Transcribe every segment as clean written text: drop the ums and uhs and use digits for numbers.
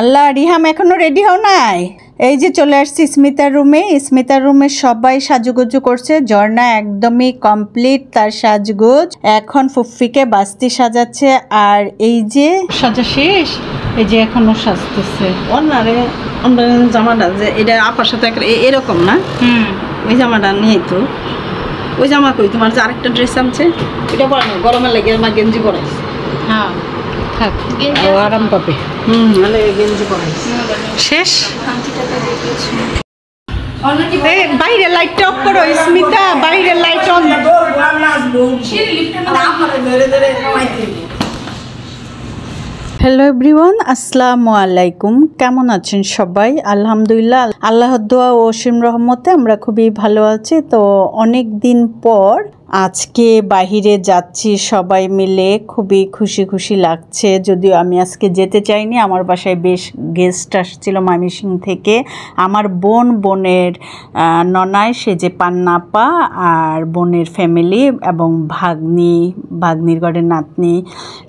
আল্লাহ, রিহাম এখনো রেডি হও নাই? এই যে চলে আসছি স্মিতার রুমে। স্মিতার রুমে সবাই সাজুগুজু করছে। ঝর্ণা একদমই কমপ্লিট তার সাজগোজ। এখন ফুফিকে বাস্তি সাজাচ্ছে। আর এই যে সাজা শেষ, এই যে এখনো সাজতেছে। অন্যারে জামাটা যে এটা আপার সাথে এরকম না, ওই জামাটা নিয়ে তো ওই জামা কই তোমার যে আরেকটা ড্রেস আনছে এটা পরানো গরমের লাগে আমার গেঞ্জি পরাইছে। হ্যাঁ থাক, আরাম পাবে। মানে গেঞ্জি পরাইছে শেষ। বাইরে লাইট অফ করো স্মিতা, বাইরে লাইট অন। হ্যালো এভরিওয়ান, আসসালামু আলাইকুম। কেমন আছেন সবাই? আলহামদুলিল্লাহ, আল্লাহর দোয়া ও অসীম রহমতে আমরা খুবই ভালো আছি। তো অনেক দিন পর আজকে বাহিরে যাচ্ছি সবাই মিলে, খুবই খুশি খুশি লাগছে। যদিও আমি আজকে যেতে চাইনি, আমার বাসায় বেশ গেস্ট আসছিল ময়মনসিংহ থেকে। আমার বোনের ননায়, সে যে পান্নাপা আর বোনের ফ্যামিলি এবং ভাগ্নির ঘরের নাতনি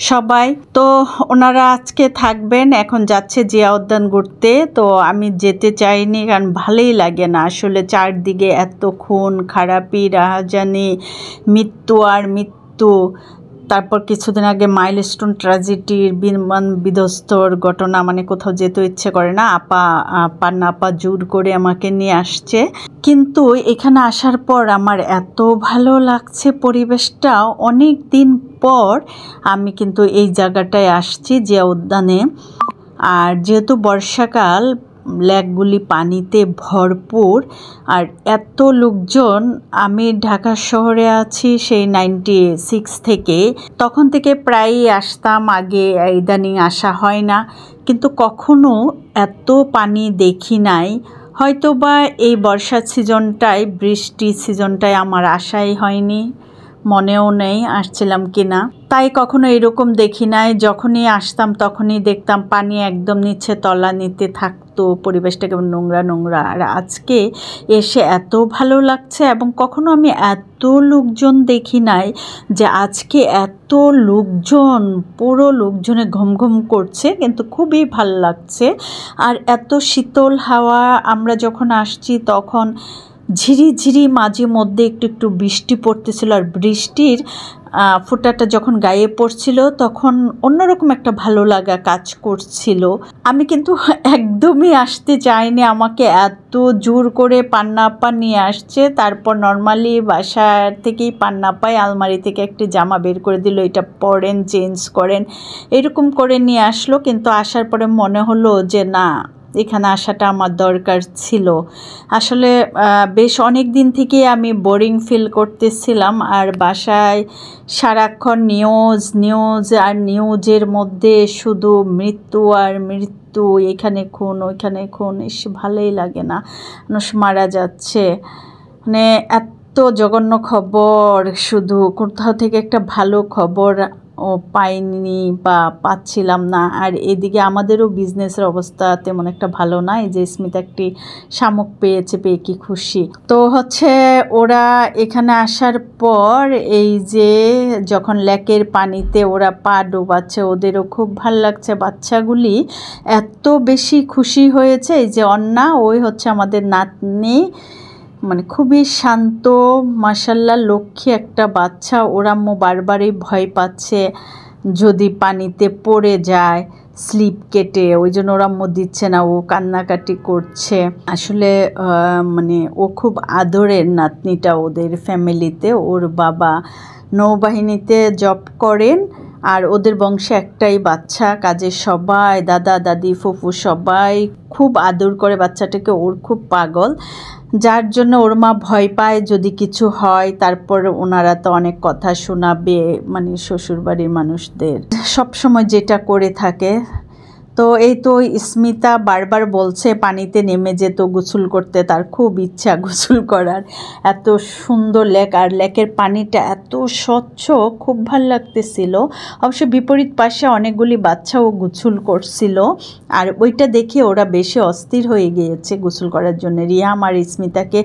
সবাই। তো ওনারা আজকে থাকবেন। এখন যাচ্ছে জিয়া উদ্যান ঘুরতে। তো আমি যেতে চাইনি, কারণ ভালোই লাগে না আসলে। চারদিকে এত খুন খারাপি, রাহাজানি, মৃত্যু আর মৃত্যু। তারপর কিছুদিন আগে মাইলস্টোন ট্র্যাজেডির বিমান বিধ্বস্তর ঘটনা, মানে কোথাও যেতে ইচ্ছে করে না। পান্নাপা জোর করে আমাকে নিয়ে আসছে। কিন্তু এখানে আসার পর আমার এত ভালো লাগছে পরিবেশটা। অনেক দিন পর আমি কিন্তু এই জায়গাটায় আসছি, জিয়া উদ্যানে। আর যেহেতু বর্ষাকাল, লেকগুলি পানিতে ভরপুর আর এত লোকজন। আমি ঢাকা শহরে আছি সেই 96 থেকে, তখন থেকে প্রায়ই আসতাম। আগে ইদানিং আসা হয় না, কিন্তু কখনো এত পানি দেখি নাই। হয়তো বা এই বর্ষার সিজনটায়, বৃষ্টির সিজনটায় আমার আসাই হয়নি, মনেও নেই আসছিলাম কিনা। তাই কখনো এরকম দেখি নাই। যখনই আসতাম তখনই দেখতাম পানি একদম নিচে তলানিতে থাকতো, পরিবেশটা কেমন নোংরা নোংরা। আর আজকে এসে এত ভালো লাগছে, এবং কখনো আমি এত লোকজন দেখি নাই যে আজকে এত লোকজন, পুরো লোকজনে ঘুম ঘুম করছে, কিন্তু খুবই ভালো লাগছে। আর এত শীতল হাওয়া। আমরা যখন আসছি তখন ঝিরি ঝিরি মাঝে মধ্যে একটু একটু বৃষ্টি পড়তেছিল। আর বৃষ্টির ফোঁটাটা যখন গায়ে পড়ছিল তখন অন্যরকম একটা ভালো লাগা কাজ করছিল। আমি কিন্তু একদমই আসতে চাইনি, আমাকে এত জোর করে পান্নাপা নিয়ে আসছে। তারপর নর্মালি বাসার থেকেই পান্নাপায় আলমারি থেকে একটি জামা বের করে দিল, এটা পরেন, চেঞ্জ করেন, এরকম করে নিয়ে আসলো। কিন্তু আসার পরে মনে হলো যে না, এখানে আসাটা আমার দরকার ছিল। আসলে বেশ অনেক দিন থেকে আমি বোরিং ফিল করতেছিলাম। আর বাসায় সারাক্ষণ নিউজ আর নিউজের মধ্যে শুধু মৃত্যু আর মৃত্যু, এখানে খুন ওইখানে খুন। ভালোই লাগে না, মানুষ মারা যাচ্ছে, মানে এত জঘন্য খবর। শুধু কোথাও থেকে একটা ভালো খবর পাইনি বা পাচ্ছিলাম না। আর এদিকে আমাদেরও বিজনেসের অবস্থা তেমন একটা ভালো না। এই যে স্মিতা একটি শামুক পেয়েছে, পেয়ে কি খুশি। তো ওরা এখানে আসার পর এই যে যখন লেকের পানিতে ওরা পা ডোবাচ্ছে, ওদেরও খুব ভাল লাগছে। বাচ্চাগুলি এত বেশি খুশি হয়েছে। এই যে অন্না, ওই আমাদের নাতনি, মানে খুবই শান্ত, মাশাল্লাহ লক্ষ্মী একটা বাচ্চা। ওর আম্মু বারবারই ভয় পাচ্ছে যদি পানিতে পড়ে যায়, স্লিপ কেটে, ওই জন্য ওর আম্মু দিচ্ছে না, ও কান্নাকাটি করছে। আসলে মানে ও খুব আদরের নাতনিটা ওদের ফ্যামিলিতে। ওর বাবা নৌবাহিনীতে জব করেন, আর ওদের বংশে একটাই বাচ্চা। কাজের সবাই, দাদা দাদি ফুফু সবাই খুব আদর করে বাচ্চাটাকে। ওর খুব পাগল, যার জন্য ওর মা ভয় পায় যদি কিছু হয়। তারপর ওনারা তো অনেক কথা শোনাবে, মানে শ্বশুরবাড়ির মানুষদের সব সময় যেটা করে থাকে। তো এই তো স্মিতা বারবার বলছে পানিতে নেমে যেত গোসল করতে, তার খুব ইচ্ছা গোসল করার। এত সুন্দর লেক, আর লেকের পানিটা এত স্বচ্ছ, খুব ভালো লাগতেছিল। অবশ্য বিপরীত পাশে অনেকগুলি বাচ্চাও গোসল করছিল, আর ওইটা দেখে ওরা বেশি অস্থির হয়ে গিয়েছে গোসল করার জন্য। রিয়াম আর স্মিতাকে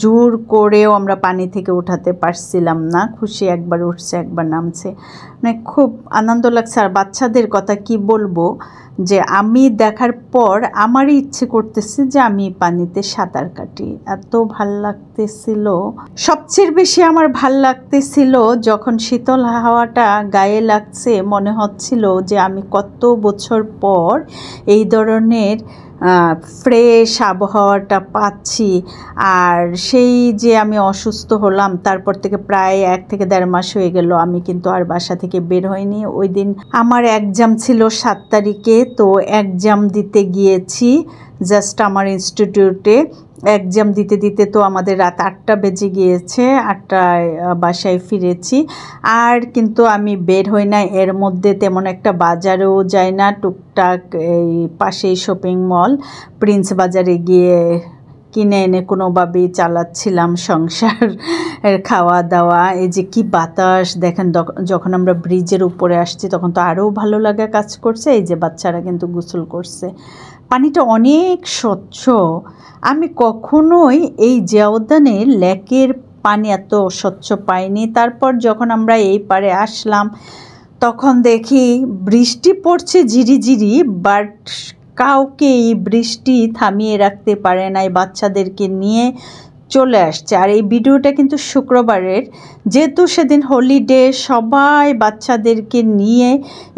জোর করেও আমরা পানি থেকে উঠাতে পারছিলাম না। খুশি, একবার উঠছে একবার নামছে, মানে খুব আনন্দ লাগছে। আর বাচ্চাদের কথা কি বলবো, যে আমি দেখার পর আমারই ইচ্ছে করতেছে যে আমি পানিতে সাঁতার কাটি। এত ভাল লাগতেছিল। সবচেয়ে বেশি আমার ভাল লাগতেছিল যখন শীতল হাওয়াটা গায়ে লাগছে, মনে হচ্ছিল যে আমি কত বছর পর এই ধরনের ফ্রেশ আবহাওয়াটা পাচ্ছি। আর সেই যে আমি অসুস্থ হলাম, তারপর থেকে প্রায় 1 থেকে 1.5 মাস হয়ে গেল আমি কিন্তু আর বাসা থেকে বের হইনি। ওই দিন আমার এক্সাম ছিল 7 তারিখে, তো এক্সাম দিতে গিয়েছি জাস্ট আমার ইনস্টিটিউটে। এক্সাম দিতে দিতে তো আমাদের রাত 8টা বেজে গিয়েছে, 8টায় বাসায় ফিরেছি। আর কিন্তু আমি বের হই না, এর মধ্যে তেমন একটা বাজারেও যাই না, টুকটাক এই পাশেই শপিং মল প্রিন্স বাজারে গিয়ে কিনে এনে কোনোভাবেই চালাচ্ছিলাম সংসার, খাওয়া দাওয়া। এই যে কি বাতাস দেখেন, যখন আমরা ব্রিজের উপরে আসছি তখন তো আরও ভালো লাগা কাজ করছে। এই যে বাচ্চারা কিন্তু গোসল করছে, পানিটা অনেক স্বচ্ছ। আমি কখনোই এই জিয়াউদ্দানের লেকের পানি এত স্বচ্ছ পাইনি। তারপর যখন আমরা এই পারে আসলাম তখন দেখি বৃষ্টি পড়ছে ঝিরিঝিরি, বাট কাউকে এই বৃষ্টি থামিয়ে রাখতে পারে নাই, বাচ্চাদেরকে নিয়ে চলে আসছে। আর এই ভিডিওটা কিন্তু শুক্রবারের, যেহেতু সেদিন হলিডে, সবাই বাচ্চাদেরকে নিয়ে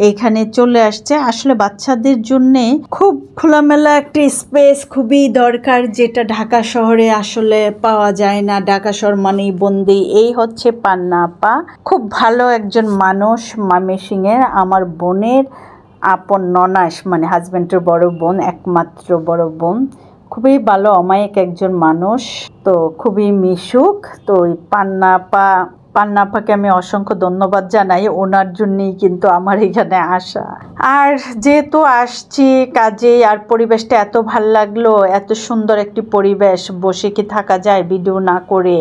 এখানে চলে আসছে। আসলে বাচ্চাদের জন্যে খুব খোলামেলা একটা স্পেস খুবই দরকার, যেটা ঢাকা শহরে আসলে পাওয়া যায় না। ঢাকা শহর মানেই বন্দি। এই হচ্ছে পান্না আপা, খুব ভালো একজন মানুষ, ময়মনসিংহের আমার বোনের আপন ননাস, মানে হাজব্যান্ডের বড় বোন, একমাত্র বড় বোন। খুবই ভালো অমায়িক একজন মানুষ, তো খুবই মিশুক। তো ওই পান্না আপাকে আমি অসংখ্য ধন্যবাদ জানাই, ওনার জন্যই কিন্তু আমার এখানে আসা। আর যেহেতু আসছি কাজেই, আর পরিবেশটা এত ভাল লাগলো, এত সুন্দর একটি পরিবেশ, বসে কি থাকা যায় ভিডিও না করে?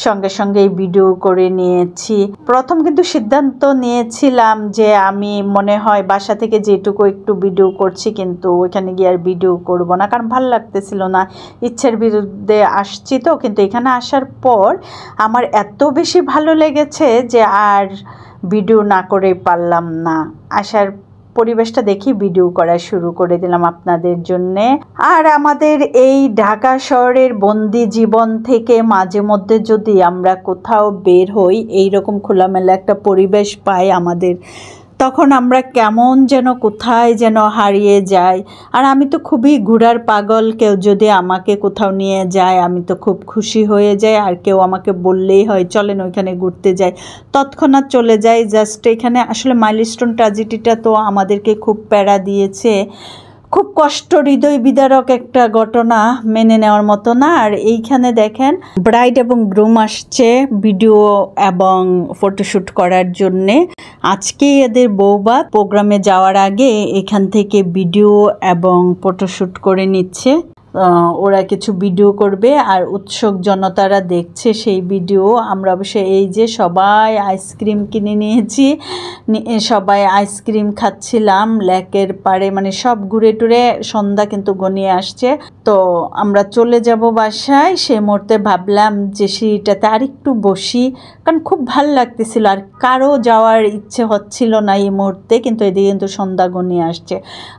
সঙ্গে সঙ্গেই ভিডিও করে নিয়েছি। প্রথম কিন্তু সিদ্ধান্ত নিয়েছিলাম যে আমি মনে হয় বাসা থেকে যেটুকু একটু ভিডিও করছি, কিন্তু ওইখানে গিয়ে আর ভিডিও করব না, কারণ ভালো লাগতেছিল না, ইচ্ছের বিরুদ্ধে আসছি। তো কিন্তু এখানে আসার পর আমার এত বেশি ভালো লেগেছে যে আর ভিডিও না করে পারলাম না। আসার পরিবেশটা দেখি ভিডিও করা শুরু করে দিলাম আপনাদের জন্যে। আর আমাদের এই ঢাকা শহরের বন্দি জীবন থেকে মাঝে মধ্যে যদি আমরা কোথাও বের হই, এইরকম খোলামেলা একটা পরিবেশ পাই আমাদের, তখন আমরা কেমন যেন কোথায় যেন হারিয়ে যাই। আর আমি তো খুবই ঘোরার পাগল, কেউ যদি আমাকে কোথাও নিয়ে যায় আমি তো খুব খুশি হয়ে যাই। আর কেউ আমাকে বললেই হয় চলেন ওইখানে ঘুরতে যাই, তৎক্ষণাৎ চলে যাই। জাস্ট এখানে আসলে মাইলস্টোন ট্র্যাজেডিটা তো আমাদেরকে খুব প্যারা দিয়েছে, খুব কষ্ট, হৃদয় বিদারক একটা ঘটনা, মেনে নেওয়ার মতো না। আর এইখানে দেখেন ব্রাইড এবং গ্রুম আসছে ভিডিও এবং ফটোশ্যুট করার জন্যে। আজকে এদের বৌভাত, প্রোগ্রামে যাওয়ার আগে এখান থেকে ভিডিও এবং ফটোশ্যুট করে নিচ্ছে। ওরা কিছু ভিডিও করবে আর উৎসুক জনতারা দেখছে সেই ভিডিও। আমরা অবশ্য এই যে সবাই আইসক্রিম কিনে নিয়েছি, সবাই আইসক্রিম খাচ্ছিলাম লেকের পাড়ে, মানে সব ঘুরে টুরে সন্ধ্যা কিন্তু গনিয়ে আসছে। তো আমরা চলে যাব বাসায়, সেই মুহূর্তে ভাবলাম যে সিঁড়িটাতে আর একটু বসি, কারণ খুব ভাল লাগতেছিল। আর কারো যাওয়ার ইচ্ছে হচ্ছিল না এই মুহূর্তে, কিন্তু এদিকে কিন্তু সন্ধ্যা গনিয়ে আসছে।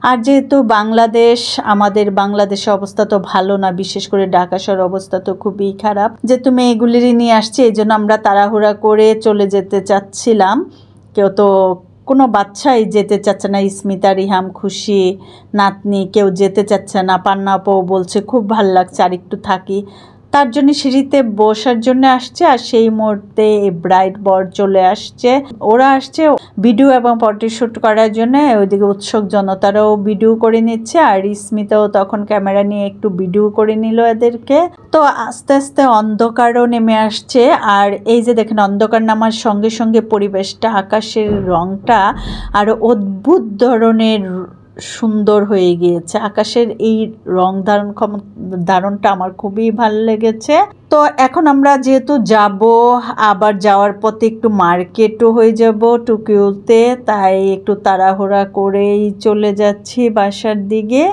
আর যেহেতু বাংলাদেশ, আমাদের বাংলাদেশের অবস্থা তো ভালো না, বিশেষ করে ঢাকা শহর অবস্থা তো খুবই খারাপ। যেহেতু মেয়েগুলিরই নিয়ে আসছে, এই জন্য আমরা তাড়াহুড়া করে চলে যেতে চাচ্ছিলাম। কেউ তো কোনো বাচ্চাই যেতে চাচ্ছে না, স্মিতা, রিহাম, খুশি, নাতনি কেউ যেতে চাচ্ছে না। পান্না আপাও বলছে খুব ভাল লাগছে আর একটু থাকি, তার জন্য সিঁড়িতে বসার জন্য আসছে। আর সেই মুহূর্তে ব্রাইড বর চলে আসছে, ওরা আসছে ভিডিও এবং ফটোশ্যুট করার জন্য। ওইদিকে উৎসুক জনতারাও ভিডিও করে নিচ্ছে, আর স্মিতাও তখন ক্যামেরা নিয়ে একটু ভিডিও করে নিল এদেরকে। তো আস্তে আস্তে অন্ধকারও নেমে আসছে। আর এই যে দেখেন অন্ধকার নামার সঙ্গে সঙ্গে পরিবেশটা, আকাশের রংটা আরো অদ্ভুত ধরনের সুন্দর হয়ে গিয়েছে। আকাশের এই রং ধারণটা আমার খুবই ভালো লেগেছে। তো এখন আমরা যেহেতু যাব, আবার যাওয়ার পথে একটু মার্কেটও হয়ে যাব টোকিওতে, তাই একটু তাড়াহুড়া করেই চলে যাচ্ছি বাসার দিকে।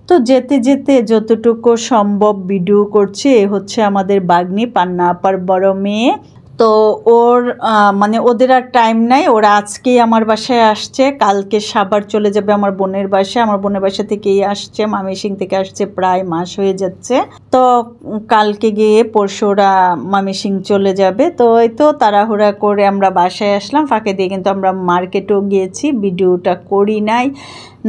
তো যেতে যেতে যতটুকু সম্ভব ভিডিও করছি। এ হচ্ছে আমাদের বাগ্নি, পান্না আপার বড় মেয়ে। তো ওর মানে ওদের আর টাইম নাই, ওরা আজকেই আমার বাসায় আসছে, কালকে সাবার চলে যাবে আমার বোনের বাসায়। আমার বোনের বাসা থেকেই আসছে, মামিসিং থেকে আসছে, প্রায় মাস হয়ে যাচ্ছে। তো কালকে গিয়ে পরশু ওরা মামিসিং চলে যাবে। তো এই তো তাড়াহুড়া করে আমরা বাসায় আসলাম, ফাঁকে দিয়ে কিন্তু আমরা মার্কেটেও গিয়েছি, ভিডিওটা করি নাই।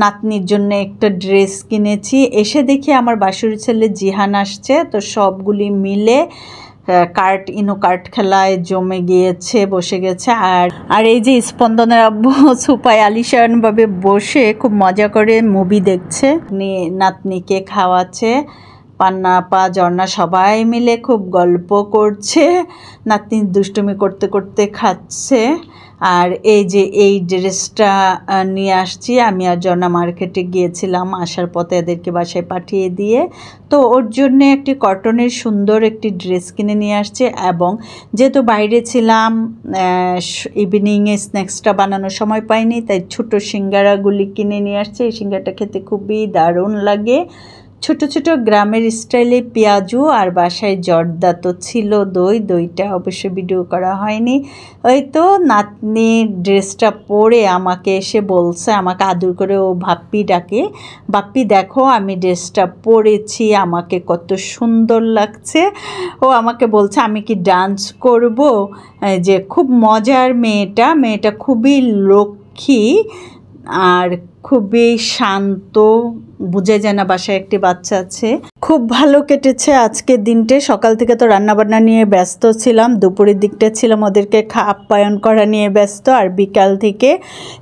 নাতনির জন্য একটা ড্রেস কিনেছি। এসে দেখি আমার বাসুর ছেলে জিহান আসছে, তো সবগুলি মিলে কার্ট খেলায় জমে গিয়েছে, বসে গেছে। আর এই যে স্পন্দনের আব্বু সুপায় আলিশানভাবে বসে খুব মজা করে মুভি দেখছে, নাতনিকে খাওয়াচ্ছে। পান্না আপা ঝর্ণা সবাই মিলে খুব গল্প করছে, নাতনি দুষ্টুমি করতে করতে খাচ্ছে। আর এই যে এই ড্রেসটা নিয়ে আসছি, আমি আর ঝর্ণা মার্কেটে গিয়েছিলাম, আসার পথে এদেরকে বাসায় পাঠিয়ে দিয়ে তো ওর জন্য একটি কটনের সুন্দর একটি ড্রেস কিনে নিয়ে আসছে। এবং যেহেতু বাইরে ছিলাম, ইভিনিংয়ে স্ন্যাক্সটা বানানোর সময় পাইনি, তাই ছোটো সিঙ্গারাগুলি কিনে নিয়ে আসছে। এই সিঙ্গারাটা খেতে খুবই দারুণ লাগে, ছোট ছোট গ্রামের স্টাইলে পেঁয়াজু, আর বাসায় জর্দা তো ছিল, দইটা অবশ্য ভিডিও করা হয়নি। ওই তো নাতনি ড্রেসটা পরে আমাকে এসে বলছে, আমাকে আদর করে ও ভাপ্পি ডাকে, বাপ্পি দেখো আমি ড্রেসটা পরেছি, আমাকে কত সুন্দর লাগছে। ও আমাকে বলছে আমি কি ডান্স করব, যে খুব মজার মেয়েটা খুবই লক্ষ্মী আর খুবই শান্ত, বুঝে যায় না বাসায় একটি বাচ্চা আছে। খুব ভালো কেটেছে আজকের দিনটা। সকাল থেকে তো রান্নাবান্না নিয়ে ব্যস্ত ছিলাম, দুপুরের দিকটা ছিলাম ওদেরকে আপ্যায়ন করা নিয়ে ব্যস্ত, আর বিকাল থেকে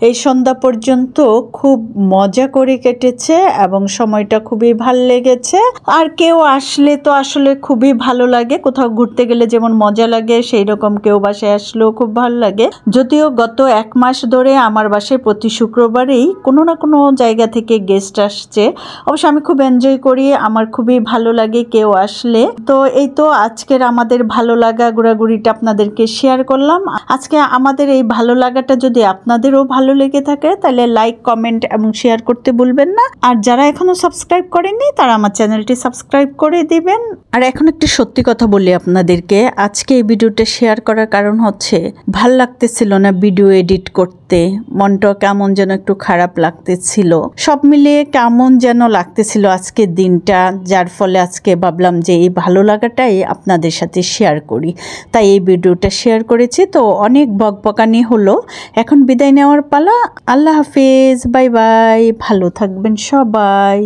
এই সন্ধ্যা পর্যন্ত খুব মজা করে কেটেছে এবং সময়টা খুবই ভাল লেগেছে। আর কেউ আসলে তো আসলে খুবই ভালো লাগে, কোথাও ঘুরতে গেলে যেমন মজা লাগে সেই রকম কেউ বাসায় আসলেও খুব ভালো লাগে। যদিও গত 1 মাস ধরে আমার বাসায় প্রতি শুক্রবারেই কোনো না কোনো জায়গা থেকে গেস্ট আসছে, অবশ্য আমি খুব এনজয় করি, আমার খুবই ভালো লাগে কেউ আসলে। তো এই তো আজকের আমাদের ভালো লাগা ঘোরাঘুরিটা আপনাদেরকে শেয়ার করলাম। আজকে আমাদের এই ভালো লাগাটা যদি আপনাদেরও ভালো লেগে থাকে তাহলে লাইক, কমেন্ট এবং শেয়ার করতে ভুলবেন না। আর যারা এখনো সাবস্ক্রাইব করেননি তারা আমার চ্যানেলটি সাবস্ক্রাইব করে দিবেন। আর এখন একটি সত্যি কথা বলি আপনাদেরকে, আজকে এই ভিডিওটা শেয়ার করার কারণ হচ্ছে ভাল লাগতেছিল না ভিডিও এডিট করতে, মনটা কেমন যেন একটু খারাপ লাগতেছিল, সব মিলিয়ে কেমন যেন লাগতেছিল আজকের দিনটা, যার ফলে আজকে ভাবলাম যে এই ভালো লাগাটাই আপনাদের সাথে শেয়ার করি, তাই এই ভিডিওটা শেয়ার করেছি। তো অনেক বকবকানি হলো, এখন বিদায় নেওয়ার পালা। আল্লাহ হাফেজ, বাই বাই, ভালো থাকবেন সবাই।